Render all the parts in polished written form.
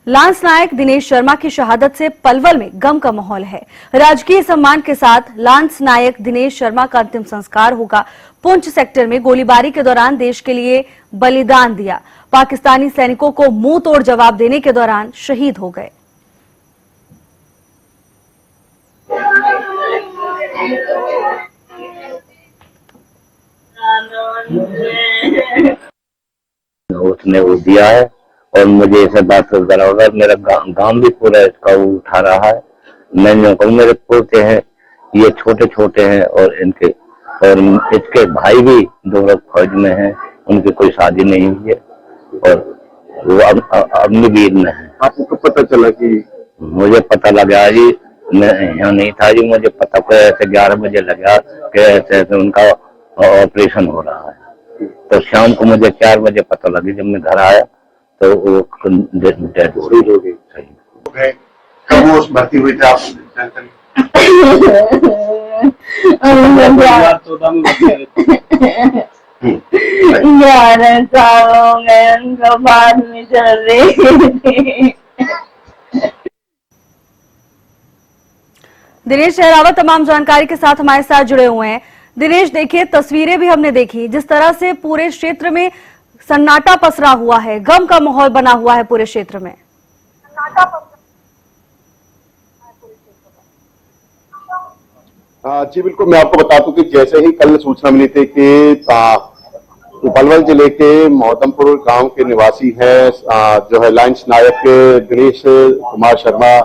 Lance नायक दिनेश शर्मा की शहादत से पलवल में गम का माहौल है। राजकीय सम्मान के साथ लांस नायक दिनेश शर्मा का अंतिम संस्कार होगा। पुंछ सेक्टर में गोलीबारी के दौरान देश के लिए बलिदान दिया, पाकिस्तानी सैनिकों को मुंह तोड़ जवाब देने के दौरान शहीद हो गए। उसने वो दिया है और मुझे ऐसे बात करा होगा। मेरा गांव भी पूरा इसका वो उठा रहा है। मैं नहीं कहूँ, मेरे पोते हैं, ये छोटे छोटे हैं और इसके भाई भी 2 लोग फौज में हैं, उनकी कोई शादी नहीं हुई है और वो अग्निवीर में है। आपको पता चला कि? मुझे पता लगा जी, मैं यहाँ नहीं था जी, मुझे पता को ऐसे 11 बजे लगा कि ऐसे उनका ऑपरेशन हो रहा है। तो शाम को मुझे 4 बजे पता लगी। जब मैं घर आया तो वो डेड हो गई। सही कब वो भर्ती हुई थी आप? 11 साल हो गए उनको बाद में चल रही थी। दिनेश शहरावत तमाम जानकारी के साथ हमारे साथ जुड़े हुए हैं। दिनेश, देखिए तस्वीरें भी हमने देखी, जिस तरह से पूरे क्षेत्र में सन्नाटा पसरा हुआ है, गम का माहौल बना हुआ है पूरे क्षेत्र में। जी बिल्कुल, मैं आपको बता दूं कि जैसे ही कल सूचना मिली थी कि पलवल जिले के मोहतमपुर गांव के निवासी हैं जो है लांस नायक दिनेश कुमार शर्मा,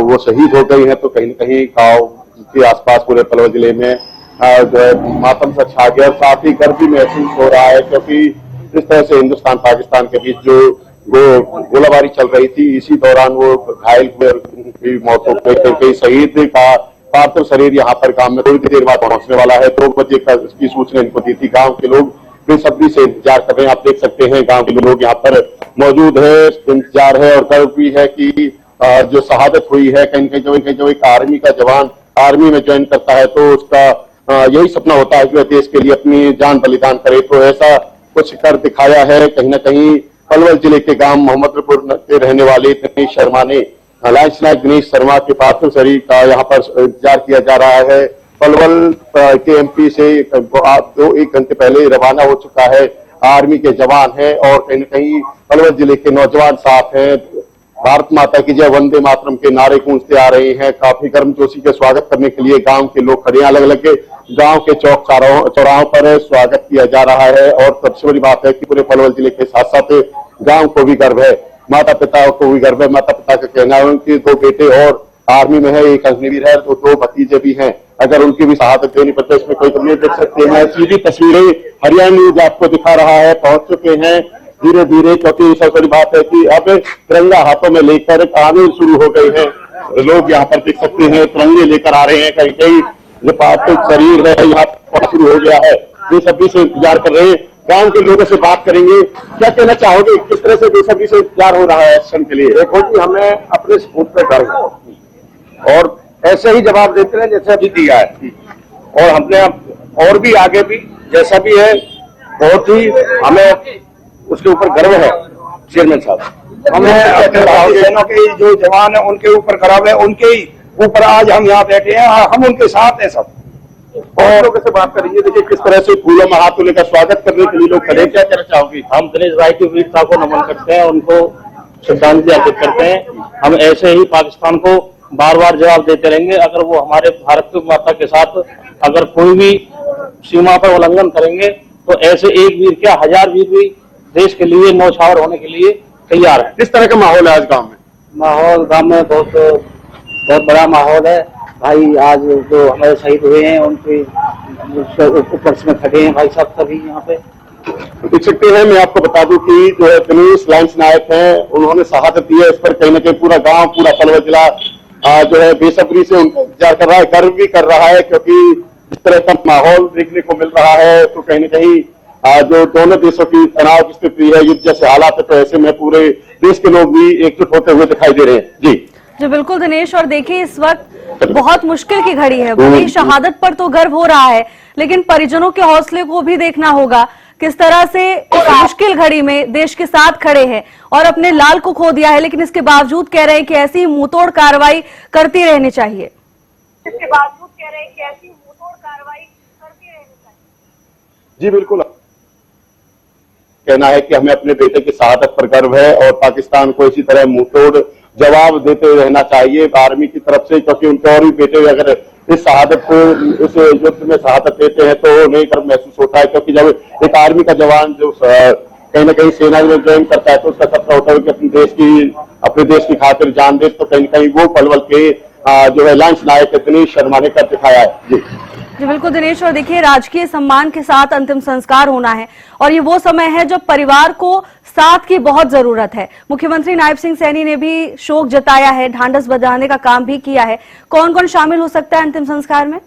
वो शहीद हो गई हैं, तो कहीं न कहीं गांव के आसपास पूरे पलवल जिले में जो है मातम सा छा गया। साथ ही गर्व भी महसूस हो रहा है क्योंकि जिस तरह से हिंदुस्तान पाकिस्तान के बीच जो वो गोलाबारी चल रही थी, इसी दौरान वो घायल हुए, उनकी मौत हो गई। शहीद का पार्थिव शरीर यहाँ पर गांव में थोड़ी देर बाद पहुंचने वाला है। 2 बजे की सूचना इनको दी थी। गांव के लोग बेसब्री से इंतजार कर रहे हैं। आप देख सकते हैं गांव के लोग यहाँ पर मौजूद है, इंतजार है और गर्व भी है कि जो शहादत हुई है, कहीं जो एक आर्मी का जवान आर्मी में ज्वाइन करता है तो उसका यही सपना होता है कि वह देश के लिए अपनी जान बलिदान करे। तो ऐसा कुछ कर दिखाया है। कहीं न कहीं पलवल जिले के गांव मोहम्मदपुर के रहने वाले दिनेश शर्मा ने लांस नायक दिनेश शर्मा के पार्थिव शरीर का यहाँ पर इंतजार किया जा रहा है। पलवल के एमपी से 1 घंटे पहले रवाना हो चुका है। आर्मी के जवान है और कहीं न कहीं पलवल जिले के नौजवान साथ हैं। भारत माता की जय, वंदे मातरम के नारे गूंजते आ रहे हैं। काफी गर्मजोशी के स्वागत करने के लिए गांव के लोग खड़े हैं। अलग अलग गांव के चौक चौराहों पर स्वागत किया जा रहा है और सबसे बड़ी बात है कि पूरे पलवल जिले के साथ साथ गांव को भी गर्व है, माता पिता को भी गर्व है। माता पिता का कहना है उनके 2 बेटे और आर्मी में है, एक अग्निवीर है, तो 2 भतीजे भी हैं। अगर उनकी भी शहादत देनी पड़ती है, इसमें कोई कमी नहीं। देख सकते हैं सीधी तस्वीरें हरियाणा न्यूज आपको दिखा रहा है, पहुंच चुके हैं धीरे धीरे, क्योंकि सबसे बड़ी बात है कि अब तिरंगा हाथों में लेकर आने शुरू हो गए हैं लोग। यहाँ पर देख सकते हैं तिरंगे लेकर आ रहे हैं। कहीं कहीं जो पार्थिव शरीर है यहाँ पर शुरू हो गया है, बेसब्री से इंतजार कर रहे हैं। गांव के लोगों से बात करेंगे। क्या कहना चाहोगे, किस तरह से बेसब्री से इंतजार हो रहा है एक्शन के लिए? देखो कि हमें अपने सपूत पे गर्व है और ऐसे ही जवाब देते हैं जैसे अभी दिया है, और हमने और भी आगे भी जैसा भी है, बहुत ही हमें उसके ऊपर गर्व है। चेयरमैन साहब, हमें सेना के जो जवान है उनके ऊपर गर्व है, उनके ही ऊपर आज हम यहाँ बैठे हैं, हम उनके साथ हैं सब। और लोगों से बात करेंगे। देखिए किस तरह से फूलों में हाथ लेकर स्वागत करने के लिए लोग खड़े। क्या कहना चाहोगी? हम दिनेश भाई की वीरता को नमन करते हैं, उनको श्रद्धांजलि अर्पित करते हैं। हम ऐसे ही पाकिस्तान को बार बार जवाब देते रहेंगे। अगर वो हमारे भारत की माता के साथ अगर कोई भी सीमा पर उल्लंघन करेंगे तो ऐसे एक वीर क्या 1000 वीर भी देश के लिए न्यौछावर होने के लिए तैयार है। किस तरह का माहौल है आज गांव में? माहौल गांव में बहुत बड़ा माहौल है भाई। आज जो हमारे शहीद हुए हैं उनके उपलक्ष्य में खड़े हैं भाई साहब सभी यहाँ पे। देख सकते हैं, मैं आपको बता दूं कि जो है दिनेश लांस नायक हैं, उन्होंने शहादत दी है। इस पर कहीं न कहीं पूरा गांव, पूरा पलवल जिला जो है बेसब्री से उनका इंतजार कर रहा है, गर्व भी कर रहा है, क्योंकि इस तरह का माहौल देखने को मिल रहा है। तो कहीं न कहीं जो दोनों देशों की तनाव की स्थिति है, युद्ध जैसे हालात है, तो ऐसे में पूरे देश के लोग भी एकजुट होते हुए दिखाई दे रहे हैं। जी बिल्कुल दिनेश, और देखिए इस वक्त बहुत मुश्किल की घड़ी है। भले शहादत पर तो गर्व हो रहा है, लेकिन परिजनों के हौसले को भी देखना होगा। किस तरह से इस मुश्किल घड़ी में देश के साथ खड़े हैं और अपने लाल को खो दिया है, लेकिन इसके बावजूद कह रहे हैं कि ऐसी मुंहतोड़ कार्रवाई करती रहनी चाहिए। जी बिल्कुल, कहना है कि हमें अपने बेटे की शहादत पर गर्व है और पाकिस्तान को इसी तरह मुंहतोड़ जवाब देते रहना चाहिए आर्मी की तरफ से, क्योंकि उनके और भी बेटे अगर इस शहादत को इस युद्ध में शहादत देते हैं तो नहीं गर्व महसूस होता है। क्योंकि जब एक आर्मी का जवान जो कहीं ना कहीं सेना में ज्वाइन करता है तो उसका सपना होता है कि अपने देश की खातिर जान दे, तो कहीं ना कहीं वो पलवल के जो है लांस नायक दिनेश शर्मा ने कर दिखाया है। जी बिल्कुल दिनेश, और देखिए राजकीय सम्मान के साथ अंतिम संस्कार होना है और ये वो समय है जब परिवार को साथ की बहुत जरूरत है। मुख्यमंत्री नायब सिंह सैनी ने भी शोक जताया है, ढांढस बंधाने का काम भी किया है। कौन कौन शामिल हो सकता है अंतिम संस्कार में?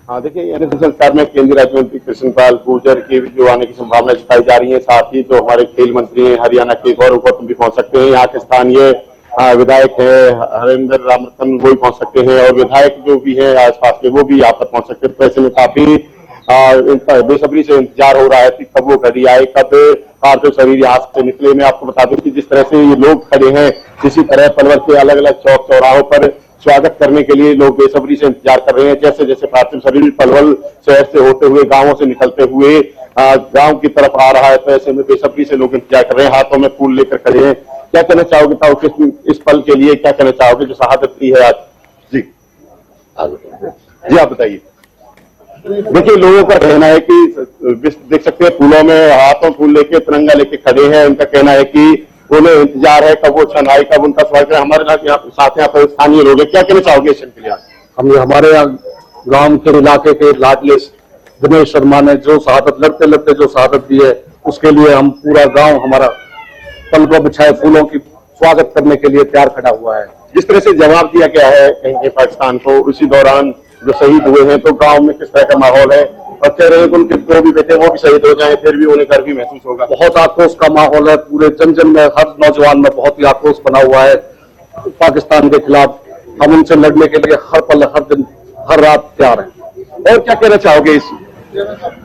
हाँ देखिए, अंतिम संस्कार में केंद्रीय राज्य मंत्री कृष्णपाल गुर्जर की जो आने की संभावना जताई जा रही है। साथ ही जो हमारे खेल मंत्री हैं हरियाणा के गौरव गौतम भी पहुंच सकते हैं। यहाँ के स्थानीय विधायक है हरिंदर रामरतन, वो भी पहुंच सकते हैं और विधायक जो भी है आसपास के वो भी यहाँ पर पहुंच सकते हैं। तो ऐसे में काफी बेसब्री से इंतजार हो रहा है कि कब वो घड़ी आए, कब पार्थिव शरीर यहाँ से निकले। मैं आपको बता दूं कि जिस तरह से ये लोग खड़े हैं, इसी तरह पलवल के अलग अलग चौक चौराहों पर स्वागत करने के लिए लोग बेसब्री से इंतजार कर रहे हैं। जैसे जैसे पार्थिव शरीर पलवल शहर से होते हुए गांवों से निकलते हुए गांव की तरफ आ रहा है, तो ऐसे में बेसब्री से लोग इंतजार कर रहे हैं, हाथों में फूल लेकर खड़े हैं। क्या कहना चाहोगे ताऊ इस पल के लिए, क्या कहना चाहोगे जो शहादत दी है आज? जी जी आप बताइए। देखिए, लोगों का कहना है कि देख सकते हैं फूलों में हाथों फूल लेके तिरंगा लेके खड़े हैं। उनका कहना है कि उन्हें इंतजार है कब वो क्षण आए, कब उनका स्वागत है। हमारे साथ यहाँ पर स्थानीय लोग हैं, क्या कहना चाहोगे इस के लिए? हम हमारे गांव के इलाके के लाडले दिनेश शर्मा ने जो शहादत लड़ते लड़ते जो शहादत दी है, उसके लिए हम पूरा गांव हमारा पल को बिछाए फूलों की स्वागत करने के लिए तैयार खड़ा हुआ है। जिस तरह से जवाब दिया गया है कहीं पाकिस्तान को, उसी दौरान जो शहीद हुए हैं, तो गांव में किस तरह का माहौल है? और कह रहे हैं कि उनके दो भी बेटे वो भी शहीद हो जाएं, फिर भी उन्हें गर्व भी महसूस होगा। बहुत आक्रोश का माहौल है, पूरे जन में हर नौजवान में बहुत ही आक्रोश बना हुआ है पाकिस्तान के खिलाफ। हम उनसे लड़ने के लिए हर पल हर दिन हर रात तैयार हैं। और क्या कहना चाहोगे इस?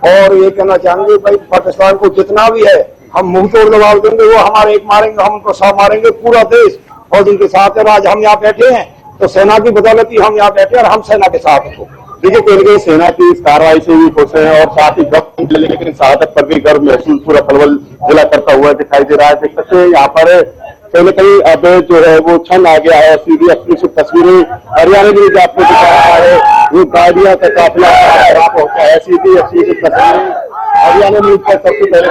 और ये कहना चाहेंगे भाई, पाकिस्तान को जितना भी है हम मुंह तोड़ जवाब देंगे। वो हमारे एक मारेंगे, हम उनको 100 मारेंगे। पूरा देश और उनके साथ है। आज हम यहाँ बैठे हैं तो सेना की बदौलत ही हम यहाँ बैठे और हम सेना के साथ हैं। देखिए, कहीं ना सेना की इस कार्रवाई से भी खुश है और साथ ही गर्व, लेकिन शहादत पर भी गर्व महसूस पूरा पलवल जिला करता हुआ दिखाई दे रहा है। देख सकते हैं यहाँ पर कहीं ना कहीं अब जो है वो क्षण आ गया है। सीधी अपनी तस्वीरें हरियाणा न्यूज आपको दिखा रहा है, वो गाड़ियां का काफिला पहुंचा है। सीधी अपनी तस्वीरें हरियाणा न्यूज पर सबसे पहले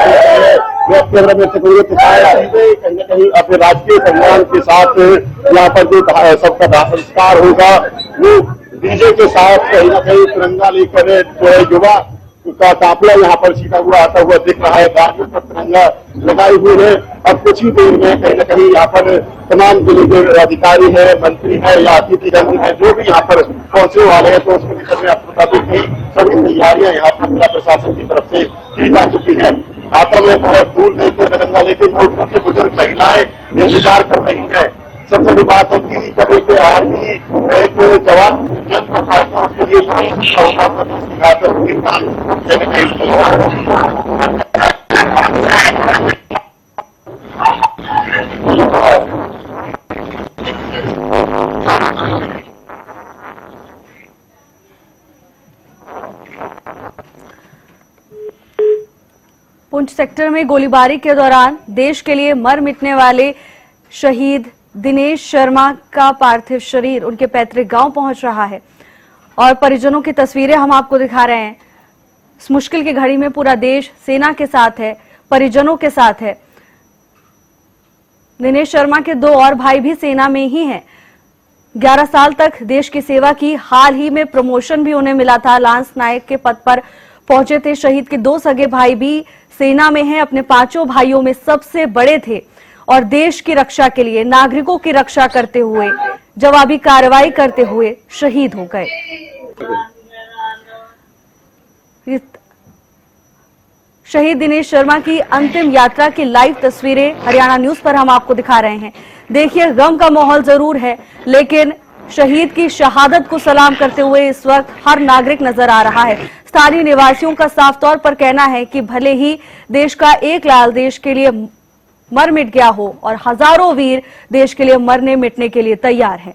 कैमरा से कहीं ना कहीं अपने राजकीय सम्मान के साथ यहाँ पर जो सबका दाह संस्कार होगा वो डीजे के साथ कहीं ना कहीं तिरंगा लेकर जो है युवा का काफिला यहाँ पर सीधा हुआ आता हुआ दिख रहा है। गाड़ियों पर तिरंगा लगाए हुए है। अब कुछ ही देर में कहीं ना कहीं यहाँ पर तमाम जिले के अधिकारी है, मंत्री है या अतिथिगण है, जो भी यहाँ पर पहुंचने वाले हैं, तो उसको लेकर मैं आपको बता दूं कि सभी तैयारियां यहाँ पर जिला प्रशासन की तरफ से की जा चुकी है। हाथों में फूल लेकर तिरंगा लेकर बुजुर्ग महिलाएं इंतजार कर रही है। सबसे बड़ी बात है कि जब एक आर्मी एक जवान उसके लिए पुंछ सेक्टर में गोलीबारी के दौरान देश के लिए मर मिटने वाले शहीद दिनेश शर्मा का पार्थिव शरीर उनके पैतृक गांव पहुंच रहा है और परिजनों की तस्वीरें हम आपको दिखा रहे हैं। इस मुश्किल की घड़ी में पूरा देश सेना के साथ है, परिजनों के साथ है। दिनेश शर्मा के 2 और भाई भी सेना में ही हैं। 11 साल तक देश की सेवा की, हाल ही में प्रमोशन भी उन्हें मिला था, लांस नायक के पद पर पहुंचे थे। शहीद के 2 सगे भाई भी सेना में हैं, अपने 5 भाइयों में सबसे बड़े थे और देश की रक्षा के लिए, नागरिकों की रक्षा करते हुए, जवाबी कार्रवाई करते हुए शहीद हो गए। शहीद दिनेश शर्मा की अंतिम यात्रा की लाइव तस्वीरें हरियाणा न्यूज पर हम आपको दिखा रहे हैं। देखिए, गम का माहौल जरूर है, लेकिन शहीद की शहादत को सलाम करते हुए इस वक्त हर नागरिक नजर आ रहा है। स्थानीय निवासियों का साफ तौर पर कहना है कि भले ही देश का एक लाल देश के लिए मर मिट गया हो और हजारों वीर देश के लिए मरने मिटने के लिए तैयार हैं।